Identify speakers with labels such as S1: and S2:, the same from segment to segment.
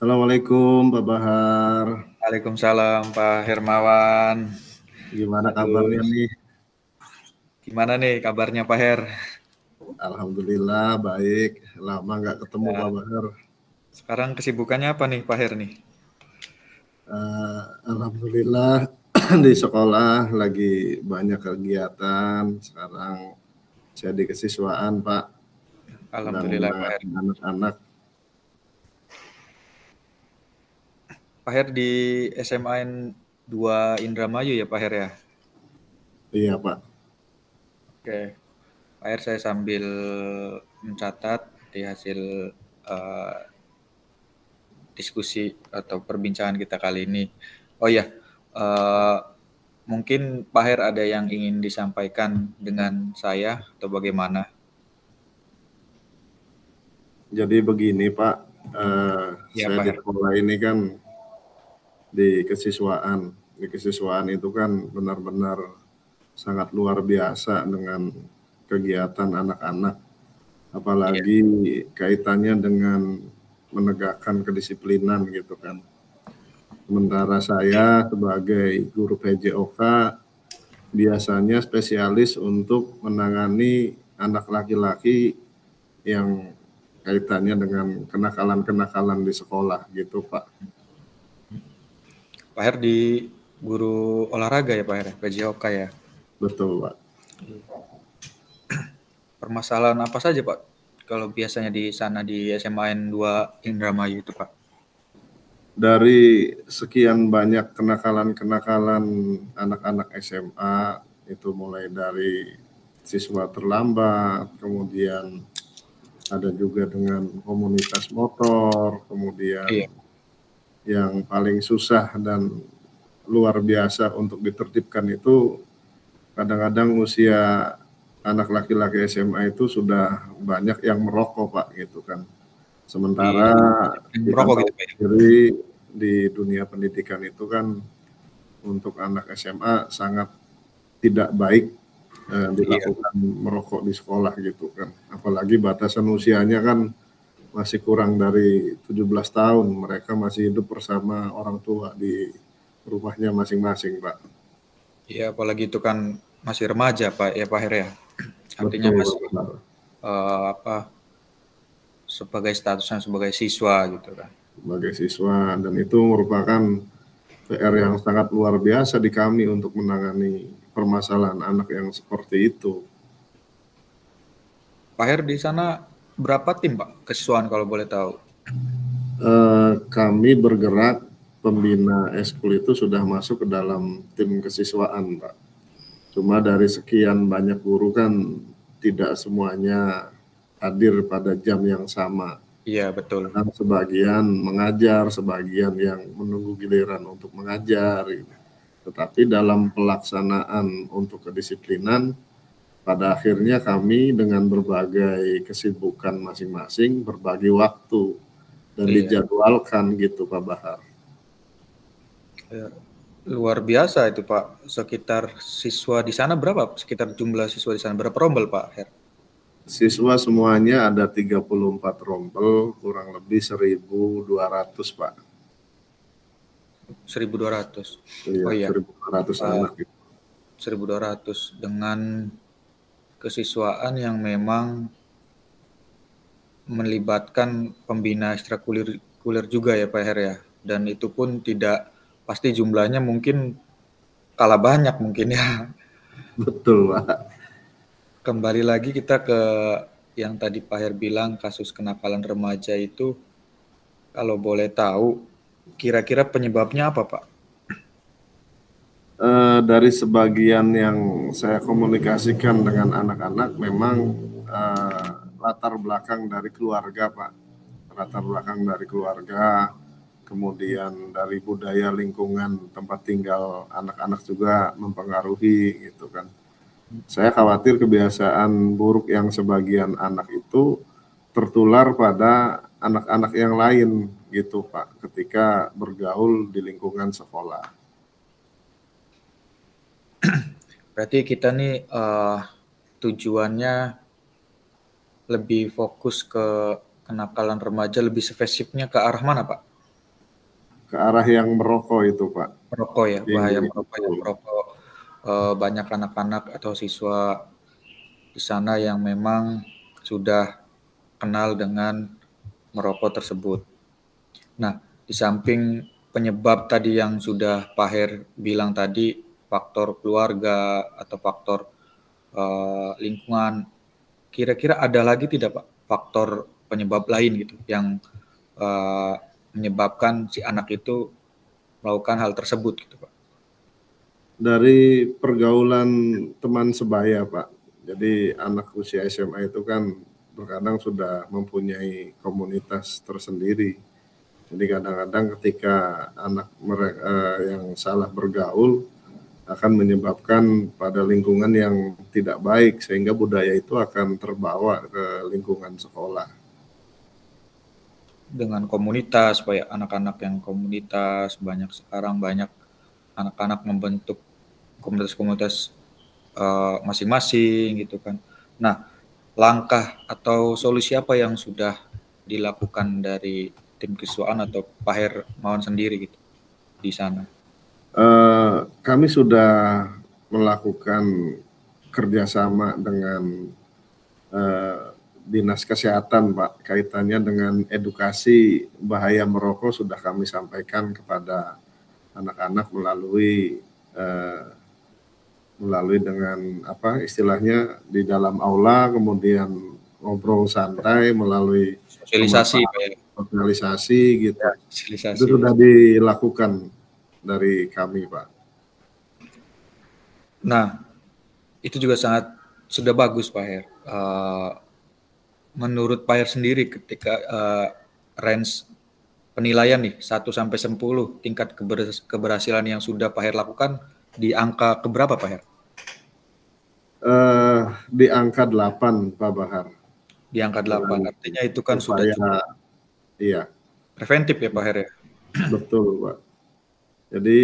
S1: Assalamualaikum Pak Bahar.
S2: Waalaikumsalam Pak Hermawan.
S1: Gimana
S2: Aduh,
S1: kabarnya nih?
S2: gimana nih kabarnya Pak Her?
S1: Alhamdulillah baik. Lama nggak ketemu Pak
S2: Ya,
S1: Bahar.
S2: sekarang kesibukannya apa nih Pak Her nih?
S1: Alhamdulillah di sekolah lagi banyak kegiatan. Sekarang jadi kesiswaan Pak. Sedang
S2: Alhamdulillah Pak Her.
S1: menangani anak-anak.
S2: Pak Her di SMA 2 Indramayu ya Pak Her ya?
S1: Iya Pak.
S2: Oke, Pak Her saya sambil mencatat di hasil eh, diskusi atau perbincangan kita kali ini. Oh ya, eh, mungkin Pak Her ada yang ingin disampaikan dengan saya atau bagaimana?
S1: Jadi begini Pak,
S2: Ya
S1: saya
S2: Pak
S1: di
S2: Her.
S1: sekolah ini kan di kesiswaan. Di kesiswaan itu kan benar-benar sangat luar biasa dengan kegiatan anak-anak,
S2: Iya.
S1: apalagi kaitannya dengan menegakkan kedisiplinan gitu kan. Sementara saya sebagai guru PJOK biasanya spesialis untuk menangani anak laki-laki yang kaitannya dengan kenakalan-kenakalan di sekolah gitu Pak.
S2: Pak Her di guru olahraga ya Pak Her, PJOK ya.
S1: Betul Pak.
S2: Permasalahan apa saja Pak? Kalau biasanya di sana di SMAN 2 Indramayu itu Pak.
S1: Dari sekian banyak kenakalan-kenakalan anak-anak SMA, itu mulai dari siswa terlambat, kemudian ada juga dengan komunitas motor, kemudian
S2: Iya.
S1: yang paling susah dan luar biasa untuk ditertibkan itu kadang-kadang usia anak laki-laki SMA itu sudah banyak yang merokok Pak gitu kan.
S2: Di
S1: Sementara kita
S2: merokok
S1: tahu
S2: gitu Pak.
S1: sendiri di dunia pendidikan itu kan untuk anak SMA sangat tidak baik
S2: Iya.
S1: dilakukan merokok di sekolah gitu kan. Apalagi batasan usianya kan masih kurang dari 17 tahun. Mereka masih hidup bersama orang tua di rumahnya masing-masing, Pak.
S2: Iya, apalagi itu kan masih remaja Pak ya Pak Her ya. Artinya
S1: Betul,
S2: masih
S1: Pak.
S2: apa sebagai statusnya sebagai siswa gitu kan.
S1: Sebagai siswa, dan itu merupakan PR yang sangat luar biasa di kami untuk menangani permasalahan anak yang seperti itu.
S2: Pak Her di sana berapa tim Pak kesiswaan kalau boleh tahu?
S1: Kami bergerak pembina eskul itu sudah masuk ke dalam tim kesiswaan, Pak. Cuma dari sekian banyak guru kan tidak semuanya hadir pada jam yang sama.
S2: Iya betul.
S1: Kadang sebagian mengajar, sebagian yang menunggu giliran untuk mengajar. Gitu. Tetapi dalam pelaksanaan untuk kedisiplinan, pada akhirnya kami dengan berbagai kesibukan masing-masing berbagi waktu dan
S2: Iya.
S1: dijadwalkan gitu Pak Bahar.
S2: Ya, luar biasa itu Pak. Sekitar siswa di sana berapa? Sekitar jumlah siswa di sana berapa rombel Pak Her?
S1: Siswa semuanya ada 34 rombel, kurang lebih 1.200 Pak.
S2: 1.200.
S1: Iya,
S2: Oh iya,
S1: 1.200 anak.
S2: 1.200 dengan kesiswaan yang memang melibatkan pembina ekstrakurikuler juga ya Pak Her ya. Dan itu pun tidak pasti jumlahnya mungkin kalah banyak mungkin ya.
S1: Betul Pak.
S2: Kembali lagi kita ke yang tadi Pak Her bilang kasus kenakalan remaja itu, kalau boleh tahu kira-kira penyebabnya apa Pak?
S1: Dari sebagian yang saya komunikasikan dengan anak-anak memang latar belakang dari keluarga Pak. Latar belakang dari keluarga, kemudian dari budaya lingkungan tempat tinggal anak-anak juga mempengaruhi gitu kan. Saya khawatir kebiasaan buruk yang sebagian anak itu tertular pada anak-anak yang lain gitu Pak, ketika bergaul di lingkungan sekolah.
S2: Berarti kita nih tujuannya lebih fokus ke kenakalan remaja, lebih spesifiknya ke arah mana Pak?
S1: ke arah yang merokok itu, Pak.
S2: Merokok ya, bahaya merokok ya.
S1: Betul.
S2: Merokok, banyak anak-anak atau siswa di sana yang memang sudah kenal dengan merokok tersebut. Nah, di samping penyebab tadi yang sudah Pak Her bilang tadi, faktor keluarga atau faktor lingkungan, kira-kira ada lagi tidak Pak faktor penyebab lain gitu yang menyebabkan si anak itu melakukan hal tersebut gitu Pak?
S1: Dari pergaulan teman sebaya, Pak. Jadi anak usia SMA itu kan terkadang sudah mempunyai komunitas tersendiri. Jadi kadang-kadang ketika anak mereka yang salah bergaul akan menyebabkan pada lingkungan yang tidak baik, sehingga budaya itu akan terbawa ke lingkungan sekolah.
S2: Dengan komunitas, supaya anak-anak yang komunitas, sekarang banyak anak-anak membentuk komunitas-komunitas masing-masing gitu kan. Nah, langkah atau solusi apa yang sudah dilakukan dari tim kesiswaan atau Pak Hermawan sendiri gitu di sana?
S1: Kami sudah melakukan kerjasama dengan Dinas Kesehatan, Pak. Kaitannya dengan edukasi bahaya merokok sudah kami sampaikan kepada anak-anak melalui dengan apa istilahnya di dalam aula, kemudian ngobrol santai melalui
S2: Sosialisasi,
S1: sosialisasi gitu.
S2: Ya, sosialisasi.
S1: Itu sudah dilakukan dari kami, Pak.
S2: Nah, itu juga sudah bagus, Pak Her. Menurut Pak Her sendiri, ketika range penilaian nih 1 sampai 10 tingkat keberhasilan yang sudah Pak Her lakukan di angka keberapa, Pak Her?
S1: Di angka 8, Pak Bahar.
S2: Di angka 8, artinya itu kan sudah cukup
S1: iya.
S2: preventif ya Pak Her ya?
S1: Betul, Pak. Jadi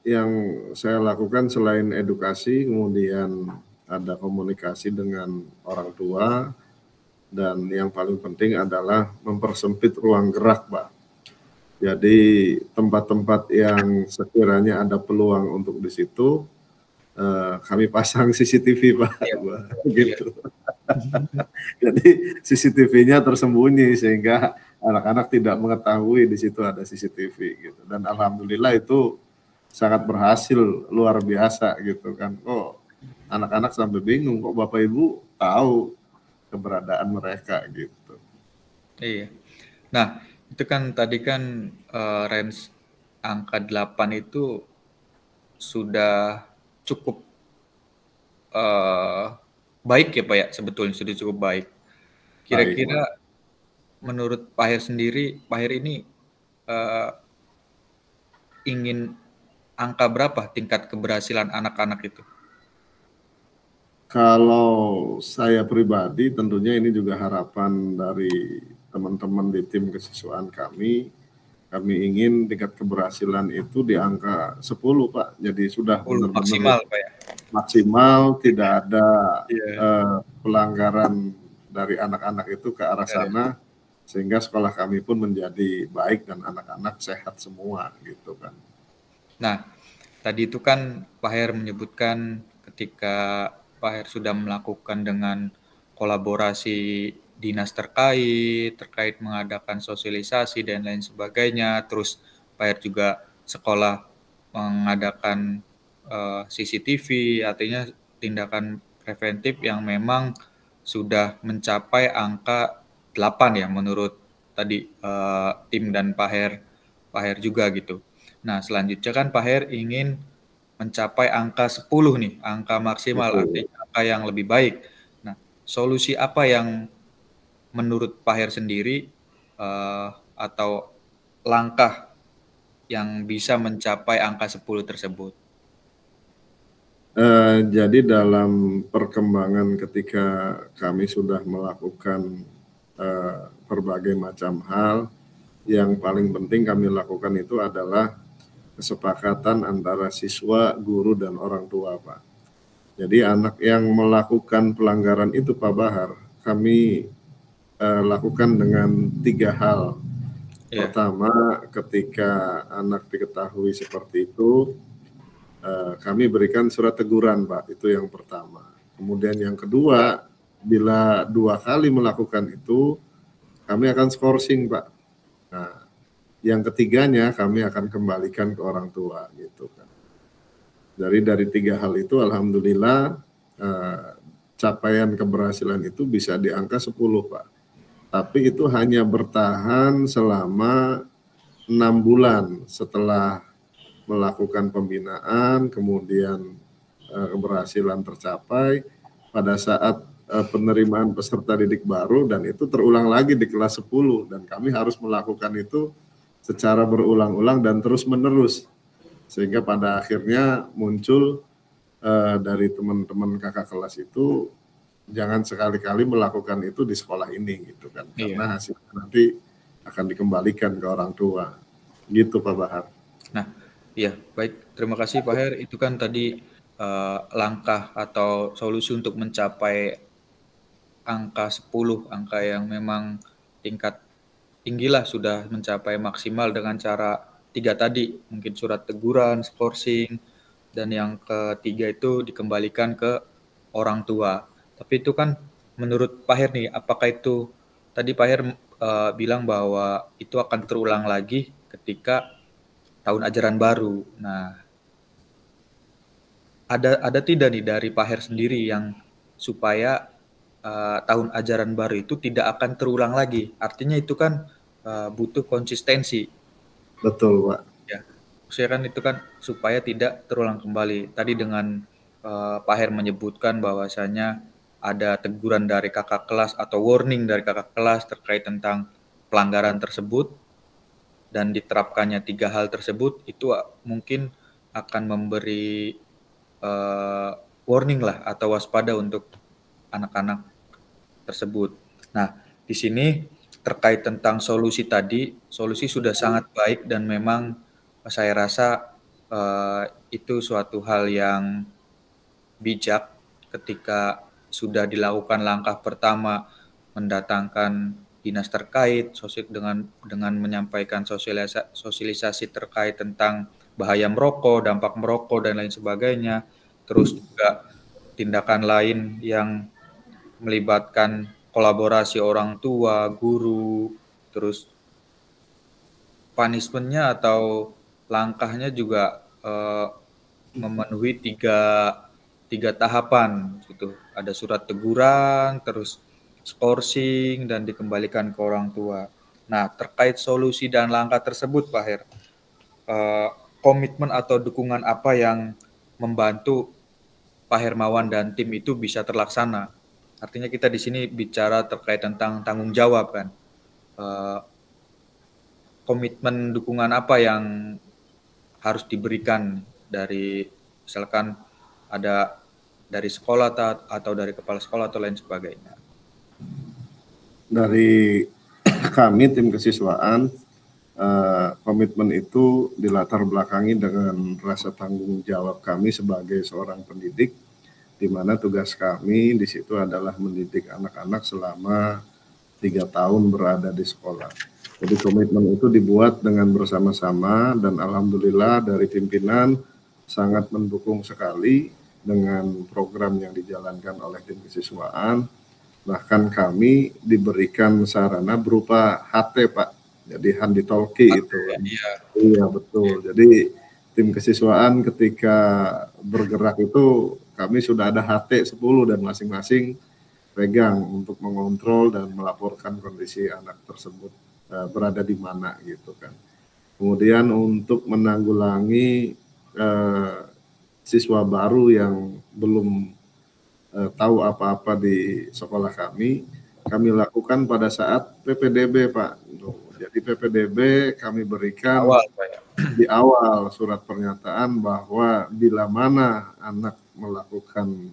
S1: yang saya lakukan selain edukasi, kemudian ada komunikasi dengan orang tua, dan yang paling penting adalah mempersempit ruang gerak, Pak. Jadi tempat-tempat yang sekiranya ada peluang untuk di situ, kami pasang CCTV, Pak.
S2: Ya,
S1: gitu. Jadi CCTV-nya tersembunyi sehingga anak-anak tidak mengetahui di situ ada CCTV gitu. Dan alhamdulillah itu sangat berhasil, luar biasa gitu kan. Oh, anak-anak sampai bingung kok Bapak Ibu tahu keberadaan mereka gitu.
S2: Iya. Nah, itu kan tadi kan range angka 8 itu sudah cukup baik ya Pak ya, sebetulnya sudah cukup baik. Kira-kira menurut Pak Her sendiri, Pak Her ini ingin angka berapa tingkat keberhasilan anak-anak itu?
S1: Kalau saya pribadi tentunya ini juga harapan dari teman-teman di tim kesiswaan kami. Kami ingin tingkat keberhasilan itu di angka 10, Pak. Jadi sudah benar-benar
S2: maksimal, Pak ya?
S1: Maksimal, tidak ada pelanggaran dari anak-anak itu ke arah sana, sehingga sekolah kami pun menjadi baik dan anak-anak sehat semua gitu kan.
S2: Nah, tadi itu kan Pak Her menyebutkan ketika Pak Her sudah melakukan dengan kolaborasi dinas terkait mengadakan sosialisasi dan lain sebagainya, terus Pak Her juga sekolah mengadakan CCTV, artinya tindakan preventif yang memang sudah mencapai angka 8 ya menurut tadi tim dan Pak Her juga gitu. Nah, selanjutnya kan Pak Her ingin mencapai angka 10 nih, angka maksimal, artinya angka yang lebih baik. Nah, solusi apa yang menurut Pak Her sendiri atau langkah yang bisa mencapai angka 10 tersebut?
S1: Jadi dalam perkembangan ketika kami sudah melakukan berbagai macam hal, yang paling penting kami lakukan itu adalah kesepakatan antara siswa, guru, dan orang tua, Pak. Jadi anak yang melakukan pelanggaran itu, Pak Bahar, kami lakukan dengan 3 hal. Pertama, ketika anak diketahui seperti itu, kami berikan surat teguran, Pak. Itu yang pertama. Kemudian yang kedua, bila 2 kali melakukan itu, kami akan skorsing, Pak. Nah, yang ketiganya kami akan kembalikan ke orang tua, gitu kan. Dari 3 hal itu, alhamdulillah, capaian keberhasilan itu bisa di angka 10, Pak. Tapi itu hanya bertahan selama 6 bulan setelah melakukan pembinaan, kemudian keberhasilan tercapai pada saat penerimaan peserta didik baru, dan itu terulang lagi di kelas 10, dan kami harus melakukan itu secara berulang-ulang dan terus-menerus, sehingga pada akhirnya muncul dari teman-teman kakak kelas itu, jangan sekali-kali melakukan itu di sekolah ini, gitu kan, karena hasilnya nanti akan dikembalikan ke orang tua, gitu Pak Bahar.
S2: Nah, iya, baik, terima kasih Pak Her. Itu kan tadi langkah atau solusi untuk mencapai angka 10, angka yang memang tingkat tinggilah, sudah mencapai maksimal dengan cara 3 tadi, mungkin surat teguran, skorsing, dan yang ketiga itu dikembalikan ke orang tua. Tapi itu kan menurut Pak Her nih, apakah itu tadi Pak Her bilang bahwa itu akan terulang lagi ketika tahun ajaran baru. Nah, ada tidak nih dari Pak Her sendiri yang supaya tahun ajaran baru itu tidak akan terulang lagi? Artinya itu kan butuh konsistensi.
S1: Betul, Pak.
S2: Ya, saya kan itu kan supaya tidak terulang kembali. Tadi dengan Pak Her menyebutkan bahwasanya ada teguran dari kakak kelas atau warning dari kakak kelas terkait tentang pelanggaran tersebut, dan diterapkannya 3 hal tersebut, itu mungkin akan memberi warning lah atau waspada untuk anak-anak tersebut. Nah, di sini terkait tentang solusi tadi, solusi sudah sangat baik dan memang saya rasa itu suatu hal yang bijak ketika sudah dilakukan langkah pertama mendatangkan dinas terkait dengan menyampaikan sosialisasi terkait tentang bahaya merokok, dampak merokok dan lain sebagainya. Terus juga tindakan lain yang melibatkan kolaborasi orang tua, guru, terus punishment-nya atau langkahnya juga memenuhi tiga tahapan gitu. Ada surat teguran, terus skorsing, dan dikembalikan ke orang tua. Nah, terkait solusi dan langkah tersebut, Pak Her, komitmen atau dukungan apa yang membantu Pak Hermawan dan tim itu bisa terlaksana? Artinya kita di sini bicara terkait tentang tanggung jawab kan. Komitmen dukungan apa yang harus diberikan dari misalkan ada dari sekolah atau dari kepala sekolah atau lain sebagainya?
S1: Dari kami tim kesiswaan, komitmen itu dilatar belakangi dengan rasa tanggung jawab kami sebagai seorang pendidik, di mana tugas kami di situ adalah mendidik anak-anak selama 3 tahun berada di sekolah. Jadi komitmen itu dibuat dengan bersama-sama, dan alhamdulillah dari pimpinan sangat mendukung sekali dengan program yang dijalankan oleh tim kesiswaan. Bahkan kami diberikan sarana berupa HT, Pak. Jadi handi talkie itu. Iya, betul. Jadi tim kesiswaan ketika bergerak itu kami sudah ada HT 10 dan masing-masing pegang untuk mengontrol dan melaporkan kondisi anak tersebut berada di mana gitu kan. Kemudian untuk menanggulangi siswa baru yang belum tahu apa-apa di sekolah kami lakukan pada saat PPDB, Pak. Jadi PPDB kami berikan di awal surat pernyataan bahwa bila mana anak melakukan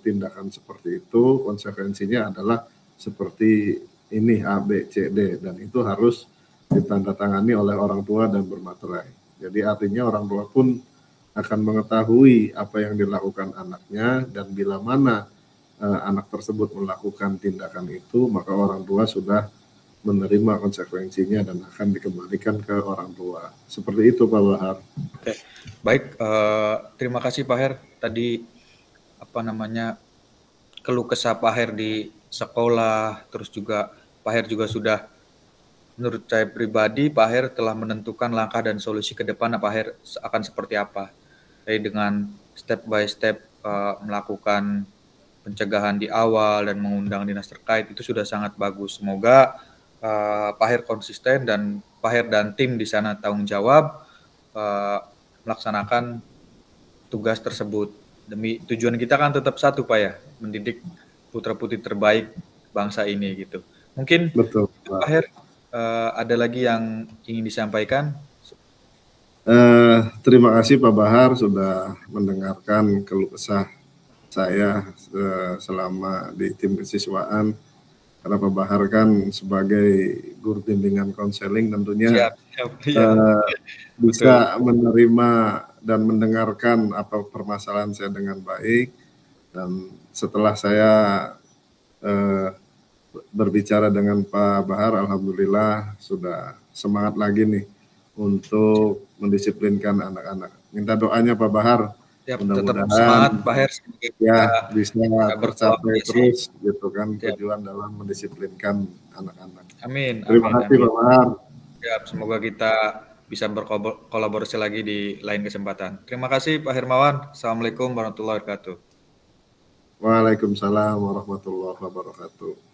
S1: tindakan seperti itu, konsekuensinya adalah seperti ini A, B, C, D, dan itu harus ditandatangani oleh orang tua dan bermaterai. Jadi artinya orang tua pun akan mengetahui apa yang dilakukan anaknya, dan bila mana anak tersebut melakukan tindakan itu, maka orang tua sudah menerima konsekuensinya dan akan dikembalikan ke orang tua. Seperti itu Pak Bahar.
S2: Oke, baik. Terima kasih Pak Her. Tadi keluh kesah Pak Her di sekolah, terus juga Pak Her juga sudah, menurut saya pribadi, Pak Her telah menentukan langkah dan solusi ke depan Pak Her akan seperti apa. Jadi dengan step by step melakukan pencegahan di awal dan mengundang dinas terkait itu sudah sangat bagus. Semoga Pak Her konsisten dan Pak Her dan tim di sana tanggung jawab melaksanakan tugas tersebut. Demi tujuan kita kan tetap satu Pak ya, mendidik putra-putri terbaik bangsa ini gitu. Mungkin
S1: Betul,
S2: Pak Her ada lagi yang ingin disampaikan?
S1: Terima kasih Pak Bahar sudah mendengarkan keluh kesah saya selama di tim kesiswaan. Karena Pak Bahar kan sebagai guru bimbingan konseling tentunya bisa menerima dan mendengarkan apa permasalahan saya dengan baik. Dan setelah saya berbicara dengan Pak Bahar, alhamdulillah sudah semangat lagi nih untuk mendisiplinkan anak-anak. Minta doanya Pak Bahar.
S2: Ya, mudah-mudahan tetap semangat Pak Her,
S1: ya bisa tercapai terus gitu kan tujuan dalam mendisiplinkan anak-anak.
S2: Amin.
S1: Terima kasih Pak Bahar.
S2: Ya, semoga kita bisa berkolaborasi lagi di lain kesempatan. Terima kasih Pak Hermawan. Assalamualaikum warahmatullahi wabarakatuh.
S1: Waalaikumsalam warahmatullahi wabarakatuh.